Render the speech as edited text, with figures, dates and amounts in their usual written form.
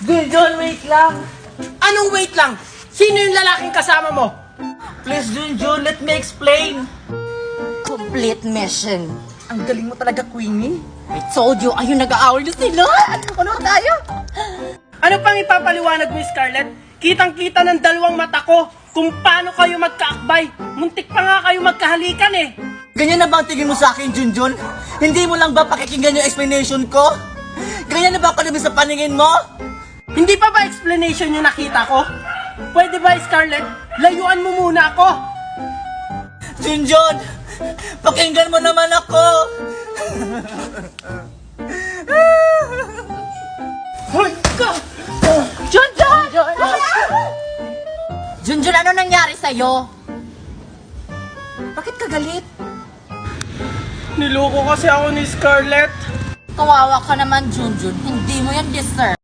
Junjun, wait lang. Anong wait lang? Sino yung lalaking kasama mo? Please, Junjun, let me explain. Complete mission. Ang galing mo talaga, Queenie. I told you, ayun nag-aaway na sila. Ano tayo? Ano pang ipapaliwanag mo, Scarlett? Kitang-kita ng dalawang mata ko kung paano kayo magkaakbay. Muntik pa nga kayo magkahalikan eh. Ganyan na ba ang tingin mo sa akin, Junjun? Hindi mo lang ba pakikinggan yung explanation ko? Ganyan na ba ako namin sa paningin mo? Hindi pa ba explanation yung nakita ko? Pwede ba, Scarlett? Layuan mo muna ako. Junjun, pakinggan mo naman ako. Hoy, ka! Junjun! Junjun, ano nangyari sa'yo? Bakit ka galit? Niloko kasi ako ni Scarlett. Kawawa ka naman, Junjun. Hindi mo yan deserve.